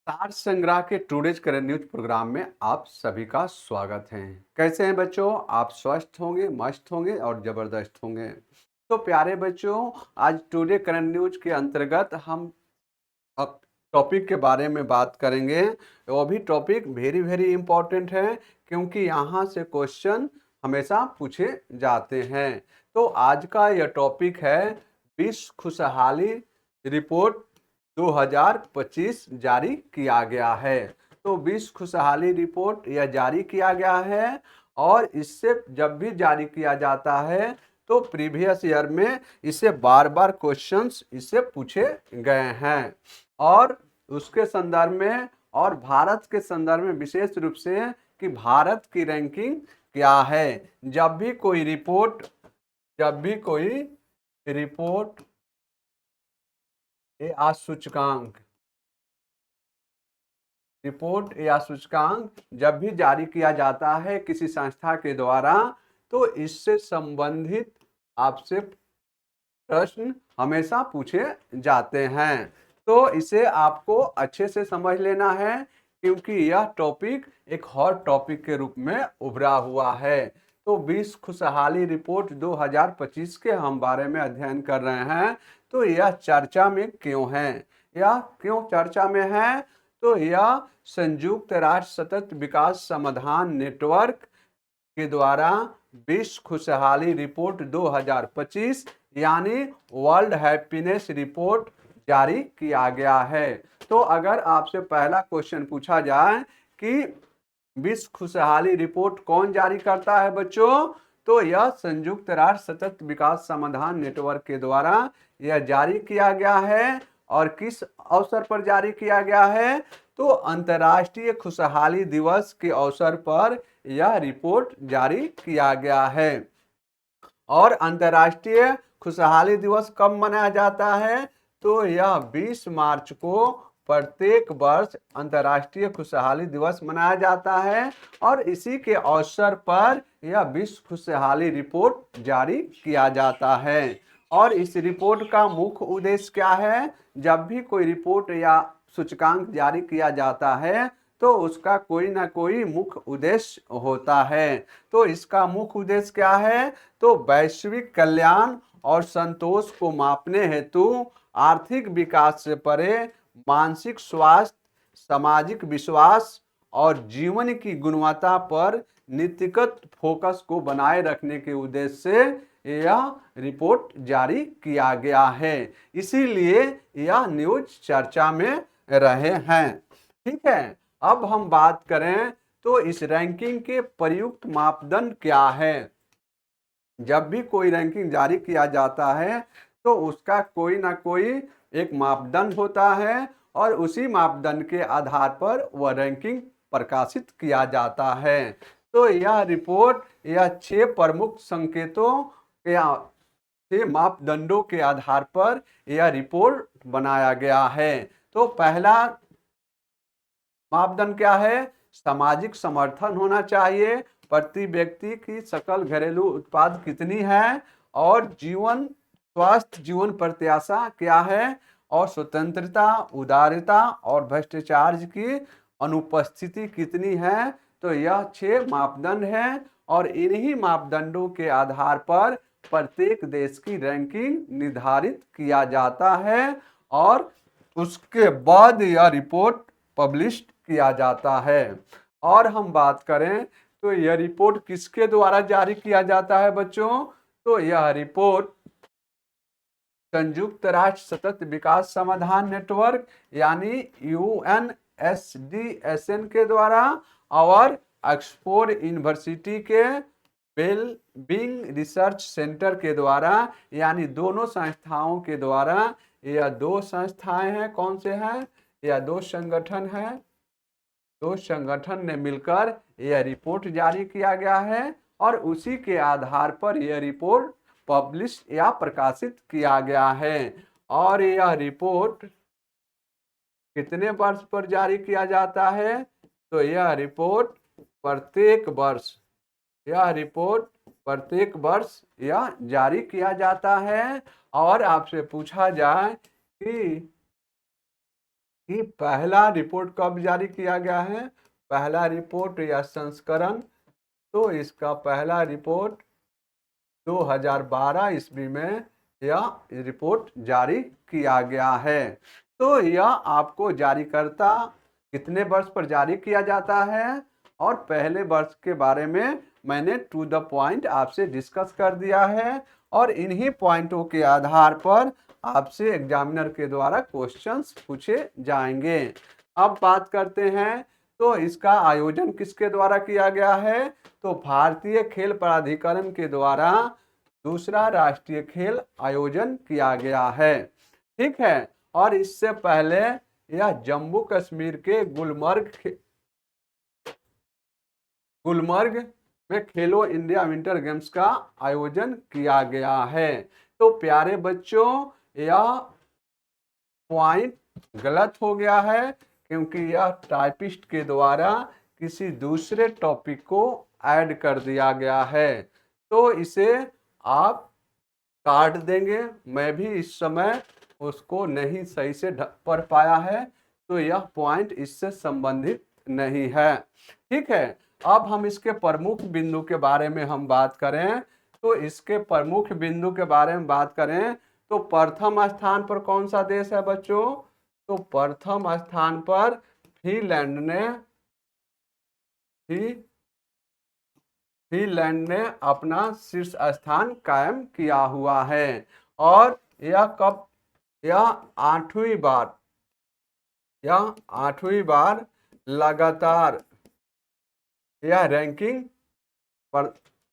सार संग्रह के टुडेज करंट न्यूज प्रोग्राम में आप सभी का स्वागत है। कैसे हैं बच्चों? आप स्वस्थ होंगे, मस्त होंगे और जबरदस्त होंगे। तो प्यारे बच्चों, आज टुडे करंट न्यूज के अंतर्गत हम अब टॉपिक के बारे में बात करेंगे। वो भी टॉपिक वेरी वेरी इंपॉर्टेंट है, क्योंकि यहाँ से क्वेश्चन हमेशा पूछे जाते हैं। तो आज का यह टॉपिक है विश्व खुशहाली रिपोर्ट 2025 जारी किया गया है। तो विश्व खुशहाली रिपोर्ट यह जारी किया गया है, और इससे जब भी जारी किया जाता है तो प्रीवियस ईयर में इससे बार बार क्वेश्चंस इससे पूछे गए हैं, और उसके संदर्भ में और भारत के संदर्भ में विशेष रूप से कि भारत की रैंकिंग क्या है। जब भी कोई रिपोर्ट या सूचकांक जब भी जारी किया जाता है किसी संस्था के द्वारा, तो इससे संबंधित आपसे प्रश्न हमेशा पूछे जाते हैं। तो इसे आपको अच्छे से समझ लेना है, क्योंकि यह टॉपिक एक हॉट टॉपिक के रूप में उभरा हुआ है। तो विश्व खुशहाली रिपोर्ट 2025 के हम बारे में अध्ययन कर रहे हैं। तो यह चर्चा में क्यों है? यह क्यों चर्चा में है? तो यह संयुक्त राष्ट्र सतत विकास समाधान नेटवर्क के द्वारा विश्व खुशहाली रिपोर्ट 2025 यानी वर्ल्ड हैप्पीनेस रिपोर्ट जारी किया गया है। तो अगर आपसे पहला क्वेश्चन पूछा जाए कि विश्व खुशहाली रिपोर्ट कौन जारी करता है बच्चों, तो यह संयुक्त राष्ट्र सतत विकास समाधान नेटवर्क के द्वारा यह जारी किया गया है। और किस अवसर पर जारी किया गया है? तो अंतर्राष्ट्रीय खुशहाली दिवस के अवसर पर यह रिपोर्ट जारी किया गया है। और अंतर्राष्ट्रीय खुशहाली दिवस कब मनाया जाता है? तो यह 20 मार्च को प्रत्येक वर्ष अंतर्राष्ट्रीय खुशहाली दिवस मनाया जाता है, और इसी के अवसर पर यह विश्व खुशहाली रिपोर्ट जारी किया जाता है। और इस रिपोर्ट का मुख्य उद्देश्य क्या है? जब भी कोई रिपोर्ट या सूचकांक जारी किया जाता है तो उसका कोई ना कोई मुख्य उद्देश्य होता है। तो इसका मुख्य उद्देश्य क्या है? तो वैश्विक कल्याण और संतोष को मापने हेतु आर्थिक विकास से परे मानसिक स्वास्थ्य, सामाजिक विश्वास और जीवन की गुणवत्ता पर नीतिगत फोकस को बनाए रखने के उद्देश्य से यह रिपोर्ट जारी किया गया है। इसीलिए यह न्यूज चर्चा में रहे हैं। ठीक है, अब हम बात करें तो इस रैंकिंग के प्रयुक्त मापदंड क्या है। जब भी कोई रैंकिंग जारी किया जाता है तो उसका कोई ना कोई एक मापदंड होता है, और उसी मापदंड के आधार पर वह रैंकिंग प्रकाशित किया जाता है। तो यह रिपोर्ट यह 6 प्रमुख संकेतों या 6 मापदंडों के आधार पर यह रिपोर्ट बनाया गया है। तो पहला मापदंड क्या है? सामाजिक समर्थन होना चाहिए। प्रति व्यक्ति की सकल घरेलू उत्पाद कितनी है, और स्वस्थ जीवन प्रत्याशा क्या है, और स्वतंत्रता, उदारता और भ्रष्टाचार की अनुपस्थिति कितनी है। तो यह 6 मापदंड हैं, और इन्हीं मापदंडों के आधार पर प्रत्येक देश की रैंकिंग निर्धारित किया जाता है, और उसके बाद यह रिपोर्ट पब्लिश किया जाता है। और हम बात करें तो यह रिपोर्ट किसके द्वारा जारी किया जाता है बच्चों? तो यह रिपोर्ट संयुक्त राष्ट्र सतत विकास समाधान नेटवर्क यानी UNSDSN के द्वारा, और ऑक्सफोर्ड यूनिवर्सिटी के वेलबींग रिसर्च सेंटर के द्वारा, यानी दोनों संस्थाओं के द्वारा। यह 2 संस्थाएं हैं। कौन से हैं? यह 2 संगठन हैं। 2 संगठन ने मिलकर यह रिपोर्ट जारी किया गया है, और उसी के आधार पर यह रिपोर्ट पब्लिश या प्रकाशित किया गया है। और यह रिपोर्ट कितने वर्ष पर जारी किया जाता है? तो यह रिपोर्ट प्रत्येक वर्ष यह जारी किया जाता है। और आपसे पूछा जाए कि कि पहला रिपोर्ट कब जारी किया गया है, पहला रिपोर्ट या संस्करण, तो इसका पहला रिपोर्ट 2012 ईस्वी में यह रिपोर्ट जारी किया गया है। तो यह आपको जारीकर्ता कितने वर्ष पर जारी किया जाता है और पहले वर्ष के बारे में मैंने टू द पॉइंट आपसे डिस्कस कर दिया है और इन्हीं पॉइंटों के आधार पर आपसे एग्जामिनर के द्वारा क्वेश्चंस पूछे जाएंगे। अब बात करते हैं तो इसका आयोजन किसके द्वारा किया गया है, तो भारतीय खेल प्राधिकरण के द्वारा दूसरा राष्ट्रीय खेल आयोजन किया गया है। ठीक है, और इससे पहले यह जम्मू कश्मीर के गुलमर्ग में खेलो इंडिया विंटर गेम्स का आयोजन किया गया है। तो प्यारे बच्चों, यह पॉइंट गलत हो गया है क्योंकि यह टाइपिस्ट के द्वारा किसी दूसरे टॉपिक को ऐड कर दिया गया है, तो इसे आप काट देंगे। मैं भी इस समय उसको नहीं सही से पढ़ पाया है, तो यह पॉइंट इससे संबंधित नहीं है। ठीक है, अब हम इसके प्रमुख बिंदु के बारे में हम बात करें, तो इसके प्रमुख बिंदु के बारे में बात करें तो प्रथम स्थान पर कौन सा देश है बच्चों, तो प्रथम स्थान पर फिनलैंड ने अपना शीर्ष स्थान कायम किया हुआ है और यह आठवीं बार लगातार यह रैंकिंग पर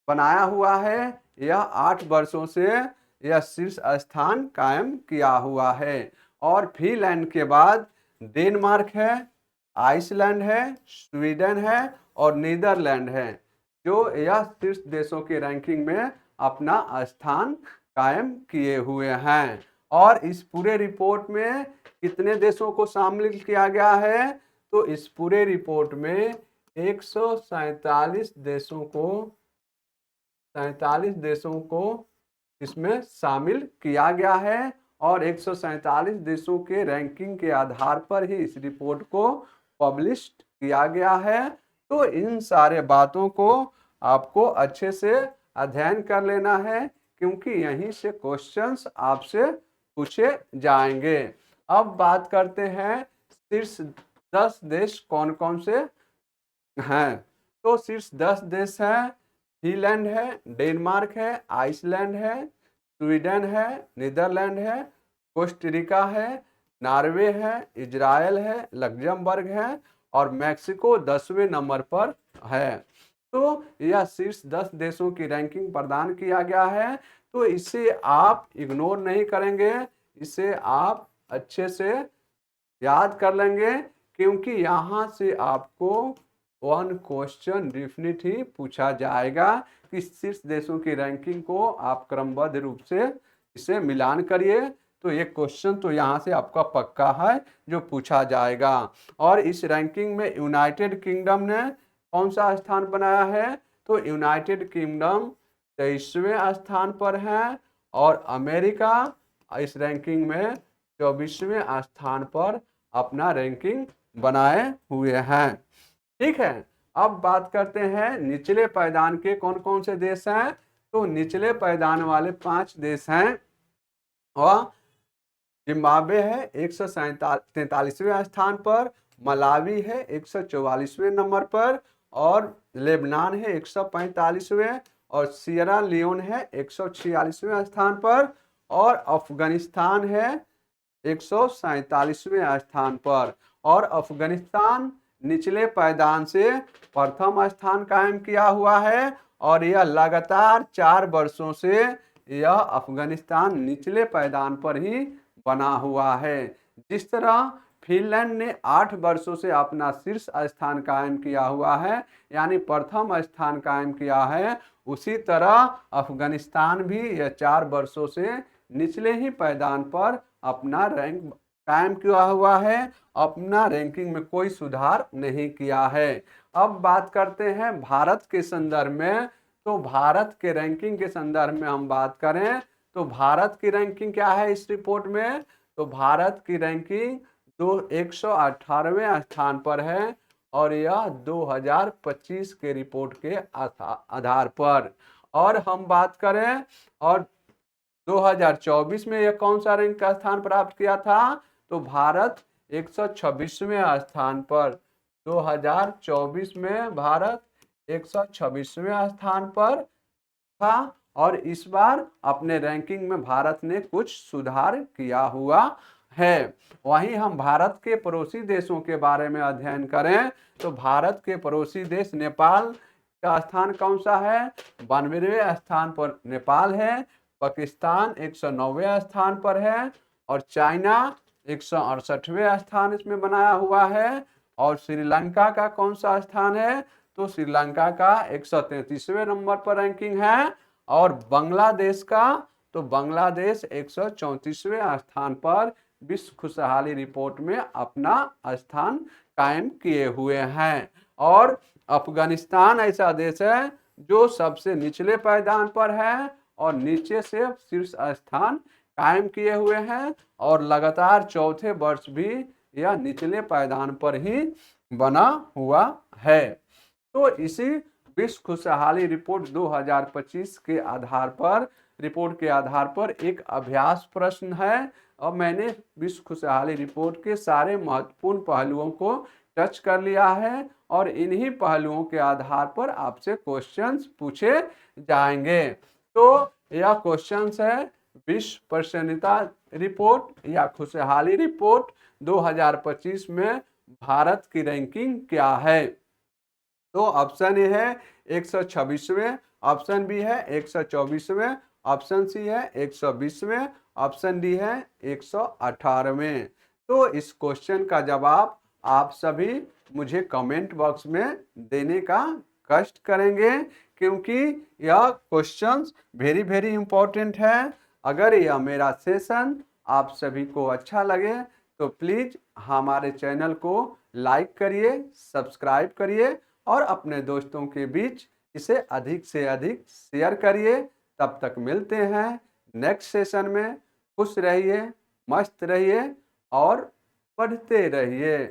बनाया हुआ है। यह 8 वर्षों से यह शीर्ष स्थान कायम किया हुआ है और फिनलैंड के बाद डेनमार्क है, आइसलैंड है, स्वीडन है और नीदरलैंड है जो यह शीर्ष देशों की रैंकिंग में अपना स्थान कायम किए हुए हैं। और इस पूरे रिपोर्ट में कितने देशों को शामिल किया गया है, तो इस पूरे रिपोर्ट में 147 देशों को इसमें शामिल किया गया है और 147 देशों के रैंकिंग के आधार पर ही इस रिपोर्ट को पब्लिश किया गया है। तो इन सारे बातों को आपको अच्छे से अध्ययन कर लेना है क्योंकि यहीं से क्वेश्चंस आपसे पूछे जाएंगे। अब बात करते हैं शीर्ष 10 देश कौन कौन से हैं, तो शीर्ष 10 देश हैं, फिनलैंड है, डेनमार्क है, आइसलैंड है, स्वीडन है, नीदरलैंड है, कोस्टारिका है, नॉर्वे है, इजराइल है, लग्जमबर्ग है और मैक्सिको 10वें नंबर पर है। तो यह शीर्ष 10 देशों की रैंकिंग प्रदान किया गया है, तो इसे आप इग्नोर नहीं करेंगे, इसे आप अच्छे से याद कर लेंगे क्योंकि यहाँ से आपको 1 क्वेश्चन डेफिनेट ही पूछा जाएगा कि शीर्ष देशों की रैंकिंग को आप क्रमबद्ध रूप से इसे मिलान करिए, तो ये क्वेश्चन तो यहाँ से आपका पक्का है जो पूछा जाएगा। और इस रैंकिंग में यूनाइटेड किंगडम ने कौन सा स्थान बनाया है, तो यूनाइटेड किंगडम 23वें स्थान पर है और अमेरिका इस रैंकिंग में 24वें स्थान पर अपना रैंकिंग बनाए हुए हैं। ठीक है, अब बात करते हैं निचले पायदान के कौन कौन से देश हैं, तो निचले पायदान वाले 5 देश हैं और जिम्बाब्वे है 143वें स्थान पर, मलावी है 144वें नंबर पर और लेबनान है 145वें और सियरा लियोन है 146वें स्थान पर और अफगानिस्तान है 147वें स्थान पर। और अफगानिस्तान निचले पायदान से प्रथम स्थान कायम किया हुआ है और यह लगातार 4 वर्षों से यह अफगानिस्तान निचले पायदान पर ही बना हुआ है। जिस तरह फिनलैंड ने 8 वर्षों से अपना शीर्ष स्थान कायम किया हुआ है यानी प्रथम स्थान कायम किया है, उसी तरह अफगानिस्तान भी यह 4 वर्षों से निचले ही पायदान पर अपना रैंक कायम किया हुआ है, अपना रैंकिंग में कोई सुधार नहीं किया है। अब बात करते हैं भारत के संदर्भ में, तो भारत के रैंकिंग के संदर्भ में हम बात करें तो भारत की रैंकिंग क्या है इस रिपोर्ट में, तो भारत की रैंकिंग 118वें स्थान पर है और यह 2025 के रिपोर्ट के आधार पर। और हम बात करें और 2024 में यह कौन सा रैंक का स्थान प्राप्त किया था, तो भारत 126वें स्थान पर। 2024 में भारत 126वें स्थान पर था और इस बार अपने रैंकिंग में भारत ने कुछ सुधार किया हुआ है। वहीं हम भारत के पड़ोसी देशों के बारे में अध्ययन करें तो भारत के पड़ोसी देश नेपाल का स्थान कौन सा है, 92वें स्थान पर नेपाल है। पाकिस्तान 109वें स्थान पर है और चाइना 168वें स्थान इसमें बनाया हुआ है। और श्रीलंका का कौन सा स्थान है, तो श्रीलंका का 133वें नंबर पर रैंकिंग है। और बांग्लादेश का, तो बांग्लादेश 134वें स्थान पर विश्व खुशहाली रिपोर्ट में अपना स्थान कायम किए हुए हैं। और अफगानिस्तान ऐसा देश है जो सबसे निचले पायदान पर है और नीचे से शीर्ष स्थान कायम किए हुए हैं और लगातार चौथे वर्ष भी यह निचले पायदान पर ही बना हुआ है। तो इसी विश्व खुशहाली रिपोर्ट 2025 के रिपोर्ट के आधार पर एक अभ्यास प्रश्न है और मैंने विश्व खुशहाली रिपोर्ट के सारे महत्वपूर्ण पहलुओं को टच कर लिया है और इन्हीं पहलुओं के आधार पर आपसे क्वेश्चंस पूछे जाएंगे। तो यह क्वेश्चंस है विश्व प्रसन्नता रिपोर्ट या खुशहाली रिपोर्ट 2025 में भारत की रैंकिंग क्या है। तो ऑप्शन ए है 126वें, ऑप्शन बी है 124वें, ऑप्शन सी है 120वें, ऑप्शन डी है 118वें। तो इस क्वेश्चन का जवाब आप सभी मुझे कमेंट बॉक्स में देने का कष्ट करेंगे क्योंकि यह क्वेश्चंस वेरी इंपॉर्टेंट है। अगर यह मेरा सेशन आप सभी को अच्छा लगे तो प्लीज़ हमारे चैनल को लाइक करिए, सब्सक्राइब करिए और अपने दोस्तों के बीच इसे अधिक से अधिक शेयर करिए। तब तक मिलते हैं नेक्स्ट सेशन में। खुश रहिए, मस्त रहिए और पढ़ते रहिए।